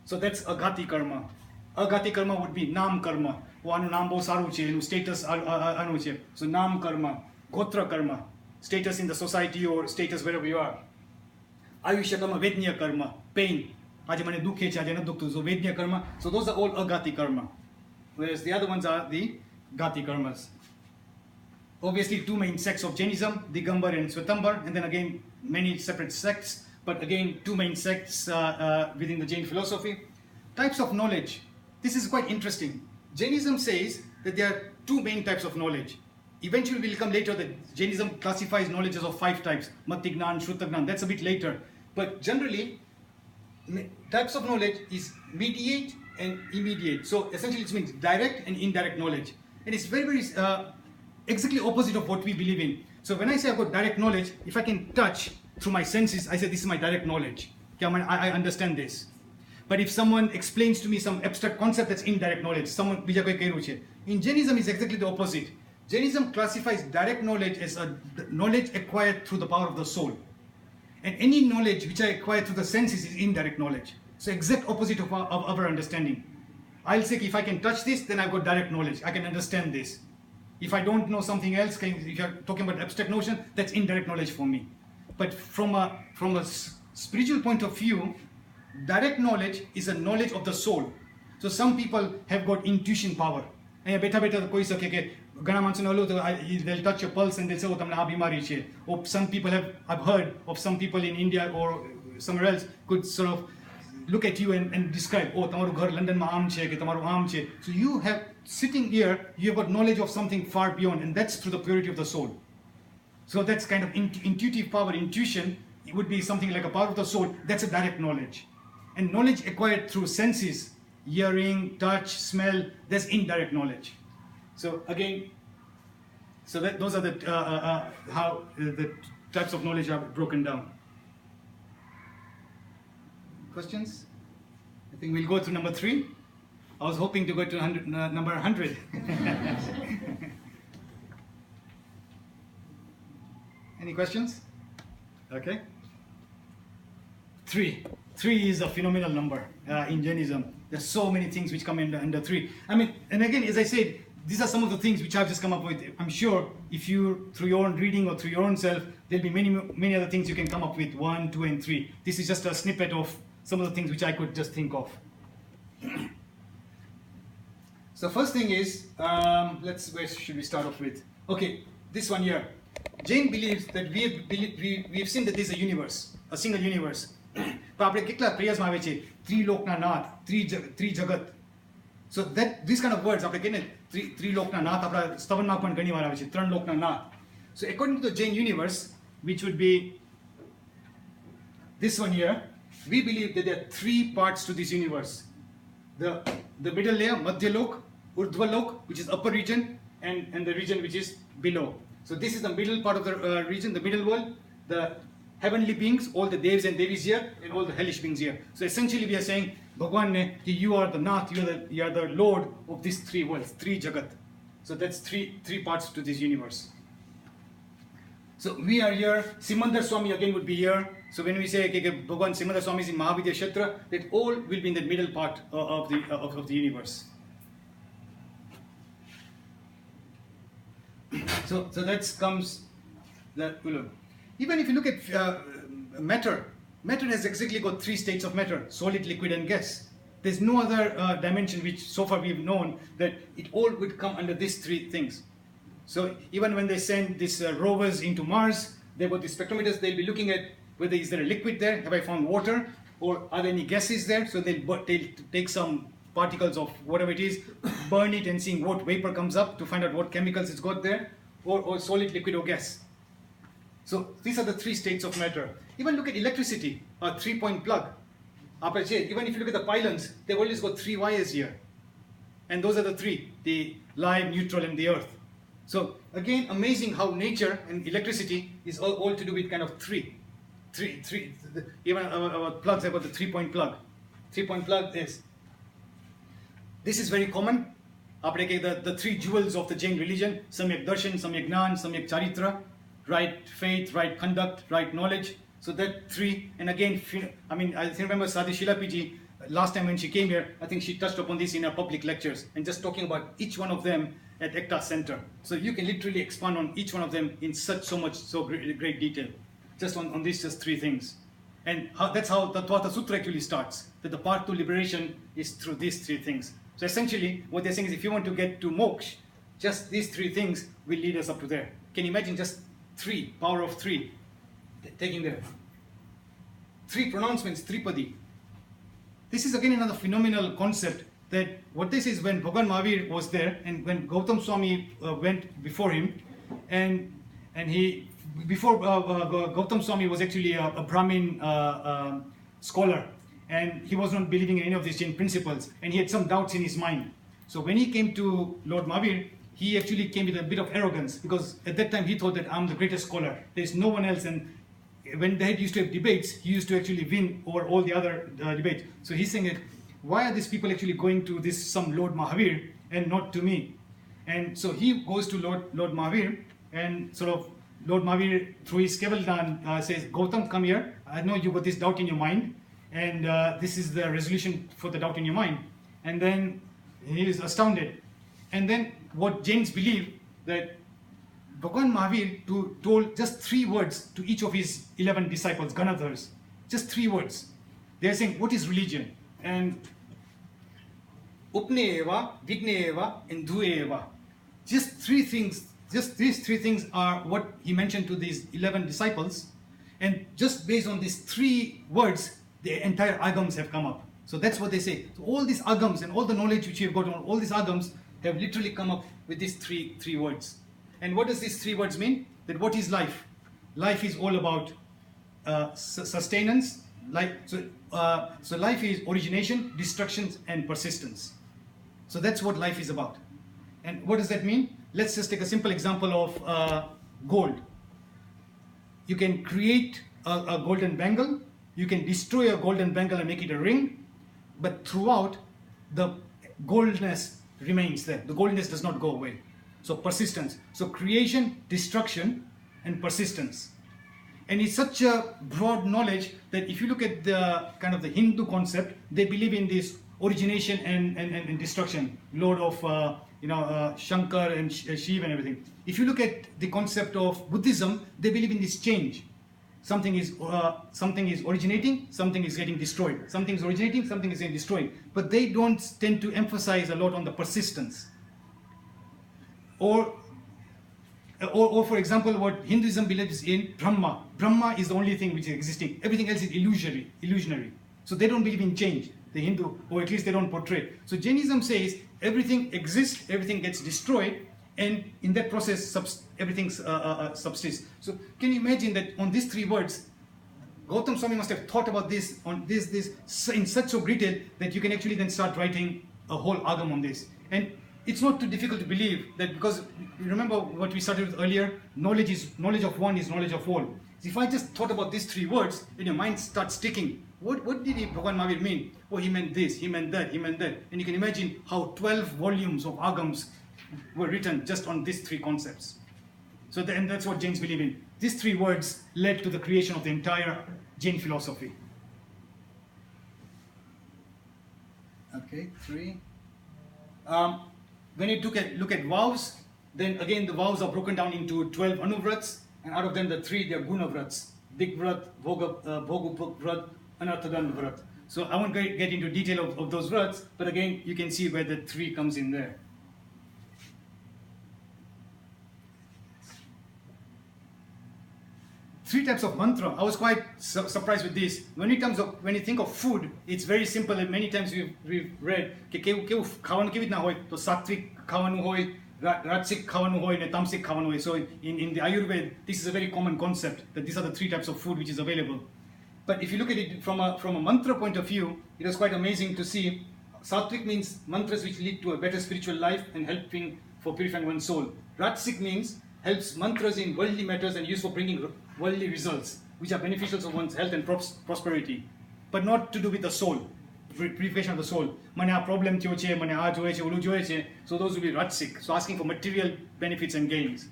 So that's aghati karma. Aghati karma would be nam karma. Nambo saruche, status anuche. So nam karma, gotra karma, status in the society or status wherever you are. Ayushya karma, vednya karma, pain. Aaj mane dukhe cha, aaj na dukh, so vednya karma. So those are all aghati karma. Whereas the other ones are the ghati karmas. Obviously, two main sects of Jainism, Digambar and Swetambar, and then again many separate sects, but again two main sects within the Jain philosophy. Types of knowledge. this is quite interesting. Jainism says that there are two main types of knowledge. Eventually we'll come later that Jainism classifies knowledges of 5 types. Mati Gnan, Shruta Gnan, that's a bit later. But generally, types of knowledge is mediate and immediate. So essentially it means direct and indirect knowledge. And it's very, very exactly opposite of what we believe in. So when I say I've got direct knowledge, if I can touch through my senses, I say this is my direct knowledge. Okay, I understand this. But if someone explains to me some abstract concept, that's indirect knowledge. Someone bija koi kahiryu chhe. In Jainism, it's exactly the opposite. Jainism classifies direct knowledge as a knowledge acquired through the power of the soul. And any knowledge which I acquire through the senses is indirect knowledge. So exact opposite of our understanding. I'll say if I can touch this, then I've got direct knowledge. I can understand this. If I don't know something else, if you're talking about abstract notion, that's indirect knowledge for me. But from a spiritual point of view, direct knowledge is a knowledge of the soul. So some people have got intuition power. They'll touch your pulse and they'll say, oh, tamne aa bimari chhe. Or some people I've heard of some people in India or somewhere else could sort of look at you and describe, oh, tamaru ghar London ma aam chhe, ke tamaru aam chhe. So you have, sitting here, you have got knowledge of something far beyond, and that's through the purity of the soul. So that's kind of intuitive power, intuition. It would be something like a power of the soul. That's a direct knowledge. And knowledge acquired through senses, hearing, touch, smell, that's indirect knowledge. So again, those are the how the types of knowledge are broken down. Questions? I think we'll go to number 3. I was hoping to go to number 100. Any questions? Okay. 3 is a phenomenal number in Jainism. There's so many things which come under 3. I mean, and again, as I said, these are some of the things which I've just come up with. I'm sure if you, through your own reading or through your own self, there'll be many other things you can come up with, 1, 2, and 3. This is just a snippet of some of the things which I could just think of. So first thing is, where should we start off with? Okay, this one here. Jain believes that we've seen that there's a universe, a single universe. But આપણે કેટલા પ્રેયર્સમાં આવે છે ત્રિલોકના નાથ, ત્રિ જગત. So that these kind of words આપણે કહીએ ને ત્રિલોકના નાથ આપણા સ્તવનમાં પણ ઘણીવાર આવે છે, ત્રણ લોકના નાથ. So according to the Jain universe, which would be this one here, we believe that there are 3 parts to this universe. The middle layer, Madhya Lok, Urdhva Lok, which is upper region, and the region which is below. So this is the middle part of the region, the middle world, the heavenly beings, all the devs and devis here, and all the hellish beings here. So essentially we are saying, Bhagwan, you are the Nath, you are the Lord of these 3 worlds, 3 Jagat. So that's three parts to this universe. So we are here, Simandar Swami again would be here. So when we say, okay, Bhagwan Simandar Swami is in Mahavidya Kshetra, that all will be in the middle part of the universe. So that comes, even if you look at matter has exactly got 3 states of matter, solid, liquid, and gas. There's no other dimension which so far we've known that it all would come under these 3 things. So even when they send these rovers into Mars, they've got the spectrometers, they'll be looking at whether is there a liquid there, have I found water, or are there any gases there? So they'll take some particles of whatever it is, burn it and seeing what vapor comes up to find out what chemicals it's got there, or solid, liquid, or gas. So these are the 3 states of matter. Even look at electricity, a 3-point plug. Even if you look at the pylons, they've always got 3 wires here. And those are the 3, the live, neutral, and the earth. So again, amazing how nature and electricity is all to do with kind of 3. Even our plugs have got the 3-point plug. 3-point plug is, this is very common. The 3 jewels of the Jain religion, Samyak Darshan, Samyak Gnan, Samyak Charitra, right faith, right conduct, right knowledge. So that 3, and again, I mean, I remember Sadhi Shilapiji, last time when she came here, I think she touched upon this in her public lectures, and just talking about each one of them at ECTA Center. So you can literally expand on each one of them in so great detail, just on these just 3 things. And that's how the Dvata Sutra actually starts, that the path to liberation is through these 3 things. So essentially, what they're saying is if you want to get to moksha, just these 3 things will lead us up to there. Can you imagine just 3, power of 3, taking there. 3 pronouncements, Tripadi. This is again another phenomenal concept that what they say is when Bhagwan Mahavir was there, and when Gautam Swami went before him, and he before Gautam Swami was actually a Brahmin scholar, and he was not believing in any of these Jain principles, and he had some doubts in his mind. So when he came to Lord Mahavir, he actually came with a bit of arrogance, because at that time he thought that I'm the greatest scholar. There's no one else, and when they used to have debates, he used to actually win over all the other debates. So he's saying that, why are these people actually going to this some Lord Mahavir and not to me? And so he goes to Lord Mahavir, and sort of Lord Mahavir through his Kevaldan says, Gautam, come here. I know you got this doubt in your mind, and this is the resolution for the doubt in your mind. And then he is astounded. And then what Jains believe, that Bhagwan Mahavir told just 3 words to each of his 11 disciples, Ganadhars. Just 3 words. They are saying, what is religion? And Upne eva, Vigne eva, and Dhu eva. Just 3 things. Just these 3 things are what he mentioned to these 11 disciples. And just based on these 3 words, the entire agams have come up. So that's what they say. So all these agams and all the knowledge which you have got on all these agams have literally come up with these three words. And what does these 3 words mean? That what is life? Life is all about sustenance. So life is origination, destruction, and persistence. So that's what life is about. And what does that mean? Let's just take a simple example of gold. You can create a golden bangle. You can destroy a golden bangle and make it a ring. But throughout, the goldness remains there. The goldness does not go away. So persistence. So creation, destruction, and persistence. And it's such a broad knowledge that if you look at the kind of the Hindu concept, they believe in this origination and destruction. Lord of Shankar and Shiva and everything. If you look at the concept of Buddhism, they believe in this change. Something is originating, something is getting destroyed. Something is originating, something is getting destroyed. But they don't tend to emphasize a lot on the persistence. Or for example, what Hinduism believes in, Brahma. Brahma is the only thing which is existing. Everything else is illusionary. So they don't believe in change, the Hindu, or at least they don't portray. So Jainism says everything exists, everything gets destroyed, and in that process, everything subsists. So can you imagine that on these 3 words, Gautam Swami must have thought about this in such so detail that you can actually then start writing a whole agam on this. And it's not too difficult to believe that, because you remember what we started with earlier, knowledge of one is knowledge of all. So if I just thought about these 3 words, then your mind starts sticking. What did Bhagwan Mahavir mean? Oh, he meant this, he meant that, he meant that. And you can imagine how 12 volumes of agams were written just on these 3 concepts. So and that's what Jains believe in. These 3 words led to the creation of the entire Jain philosophy. Okay, 3. When you look at vows, then again the vows are broken down into 12 anuvrats, and out of them the 3 they are gunavrats: Digvrat, Bhogupvrat, Anarthadan Vrat. So I won't get into detail of those vrats, but again you can see where the 3 comes in there. 3 types of mantra. I was quite surprised with this. When you think of food, it's very simple, and many times we've read કેવું ખાવાનું કેવી રીતના હોય તો સાત્વિક ખાવાનું હોય, રાજસિક ખાવાનું હોય, ને તામસિક ખાવાનું હોય. So in the Ayurveda, this is a very common concept, that these are the 3 types of food which is available. But if you look at it from a mantra point of view, it was quite amazing to see. Sattvic means mantras which lead to a better spiritual life and helping for purifying one's soul. Rajasic means helps mantras in worldly matters and used for bringing worldly results, which are beneficial to one's health and prosperity, but not to do with the soul, purification of the soul. Mane a problem thyo che, mane a joye che, ulu joye che. So those will be rajasic, so asking for material benefits and gains.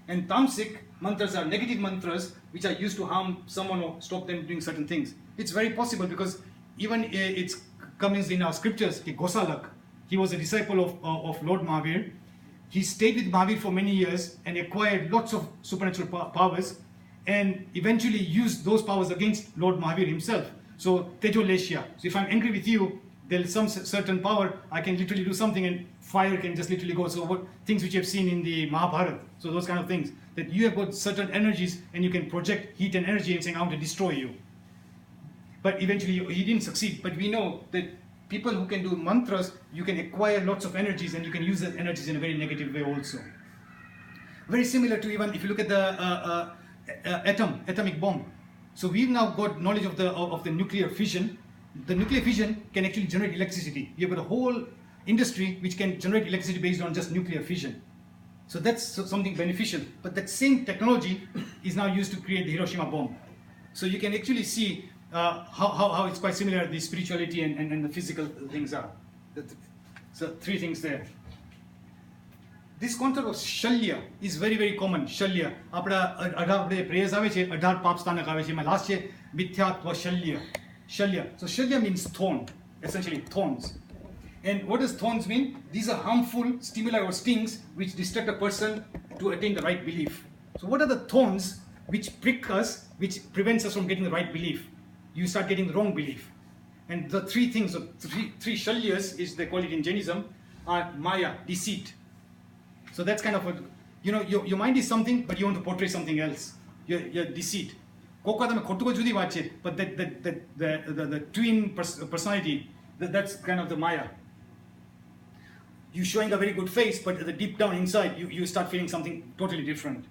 And tamasic mantras are negative mantras which are used to harm someone or stop them doing certain things. It's very possible, because even it's comes in our scriptures. Gosalak, he was a disciple of Lord Mahavir. He stayed with Mahavir for many years and acquired lots of supernatural powers, and eventually used those powers against Lord Mahavir himself. So Tejolesya. So if I'm angry with you, there's some certain power, I can literally do something and fire can just literally go. So things which you have seen in the Mahabharata. So those kind of things, that you have got certain energies and you can project heat and energy and saying, I want to destroy you. But eventually he didn't succeed. But we know that people who can do mantras, you can acquire lots of energies and you can use that energies in a very negative way also. Very similar to even if you look at the atomic bomb. So we've now got knowledge of the nuclear fission. The nuclear fission can actually generate electricity. You've got a whole industry which can generate electricity based on just nuclear fission. So that's something beneficial. But that same technology is now used to create the Hiroshima bomb. So you can actually see how it's quite similar, the spirituality and the physical things are. So three things there. This concept of shalya is very, very common. Shalya. Apna prayers ave che, 18 paap sthanak ave che. Last che, mithyatva shalya. Shalya. So shalya means thorn, essentially thorns. And what does thorns mean? These are harmful stimuli or stings which distract a person to attain the right belief. So what are the thorns which prick us, which prevents us from getting the right belief? You start getting the wrong belief. And the three things, or three shalyas, is they call it in Jainism, are Maya, deceit. So that's kind of what, you know, your mind is something, but you want to portray something else. You're deceit. But the twin personality, that's kind of the Maya. You're showing a very good face, but deep down inside, you start feeling something totally different.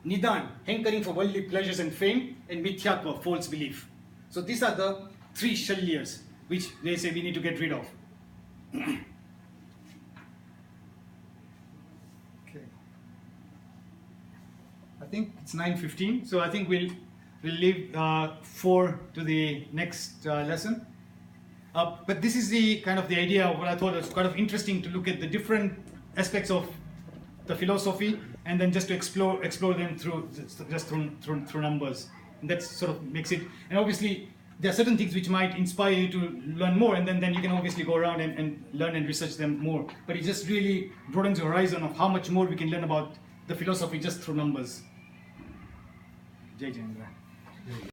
Nidan, hankering for worldly pleasures and fame, and mithyatva, false belief. So these are the three shalyas which they say we need to get rid of. Okay. I think it's 9:15, so I think we'll leave 4 to the next lesson. But this is the kind of the idea of what I thought was kind of interesting to look at the different aspects of the philosophy and then just to explore them through numbers. And that sort of makes it, and obviously there are certain things which might inspire you to learn more, and then you can obviously go around and learn and research them more. But it just really broadens your horizon of how much more we can learn about the philosophy just through numbers. Jai Jain.